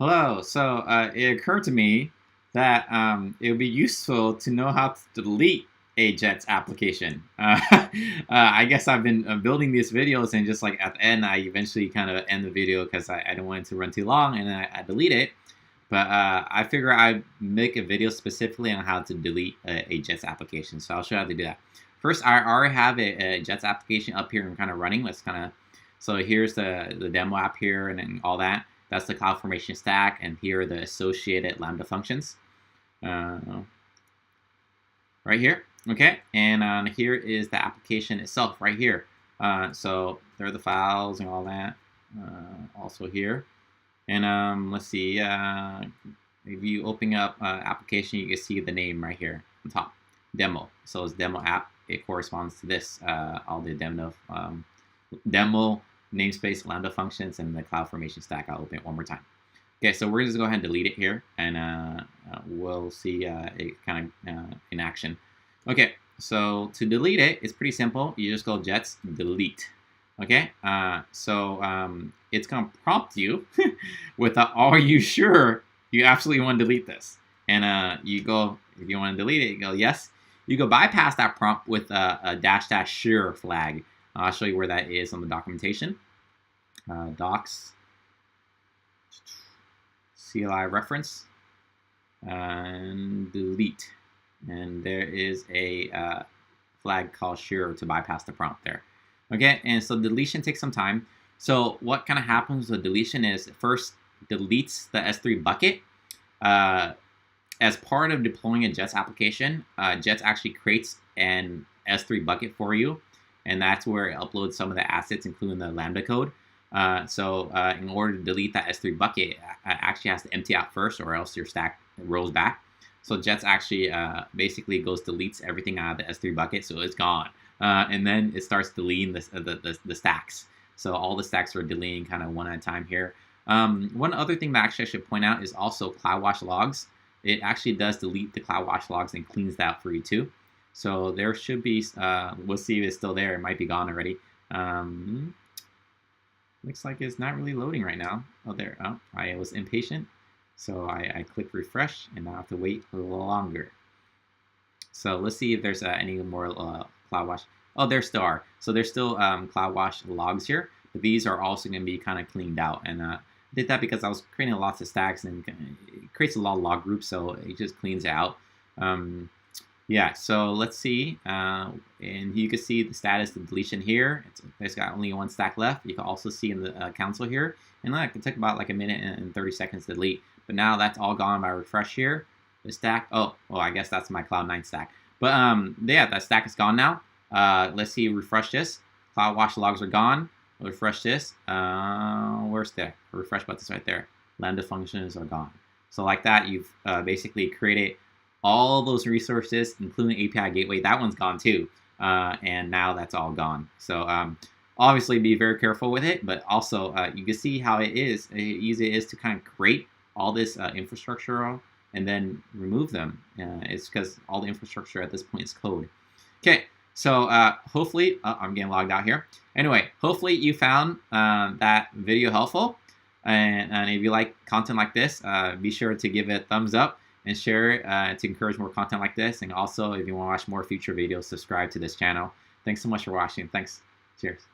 Hello. It occurred to me that it would be useful to know how to delete a Jets application. I guess I've been building these videos, and just like at the end, I eventually kind of end the video because I don't want it to run too long, and then I delete it. But I figure I'd make a video specifically on how to delete a Jets application. So I'll show you how to do that. First, I already have a Jets application up here and kind of running. So here's the demo app here and then all that. That's the CloudFormation stack, and here are the associated Lambda functions right here. Okay, and here is the application itself right here. So there are the files and all that also here. And let's see, if you open up application, you can see the name right here on top, demo. So it's demo app. It corresponds to this, all the demo namespace Lambda functions and the CloudFormation stack. I'll open it one more time. Okay, so we're just go ahead and delete it here, and we'll see it kind of in action. Okay, so to delete it, it's pretty simple. You just go jets delete. Okay, it's gonna prompt you with are you sure you absolutely want to delete this? And you go, if you want to delete it, you go yes. You go bypass that prompt with a -- sure flag. I'll show you where that is on the documentation. Docs, CLI reference, and delete. And there is a flag called sure to bypass the prompt there. Okay, and so deletion takes some time. So what kind of happens with deletion is it first deletes the S3 bucket. As part of deploying a Jets application, Jets actually creates an S3 bucket for you, and that's where it uploads some of the assets, including the Lambda code. In order to delete that S3 bucket, it actually has to empty out first, or else your stack rolls back. So Jets actually basically deletes everything out of the S3 bucket, so it's gone. And then it starts deleting the stacks. So all the stacks are deleting kind of one at a time here. One other thing that actually I should point out is also CloudWatch logs. It actually does delete the CloudWatch logs and cleans that up for you too. So there should be, we'll see if it's still there. It might be gone already. Looks like it's not really loading right now. Oh, there. Oh, I was impatient. So I click refresh, and now I have to wait a little longer. So let's see if there's any more CloudWatch. Oh, there still are. So there's still CloudWatch logs here, but these are also going to be kind of cleaned out. And I did that because I was creating lots of stacks, and it creates a lot of log groups, so it just cleans it out. Yeah, so let's see. And you can see the status of deletion here. There's got only one stack left. You can also see in the console here. And it took about like a minute and 30 seconds to delete. But now that's all gone by refresh here. The stack, oh, I guess that's my Cloud9 stack. But yeah, that stack is gone now. Let's see, refresh this. CloudWatch logs are gone. We'll refresh this. Where's the refresh button's right there. Lambda functions are gone. So like that, you've basically created all those resources, including API gateway. That one's gone too. And now that's all gone. So obviously be very careful with it, but also you can see how easy it is to kind of create all this infrastructure and then remove them. It's because all the infrastructure at this point is code. Okay, so hopefully, I'm getting logged out here. Anyway, hopefully you found that video helpful. And if you like content like this, be sure to give it a thumbs up and share it to encourage more content like this. And also, if you want to watch more future videos, subscribe to this channel. Thanks so much for watching. Thanks. Cheers.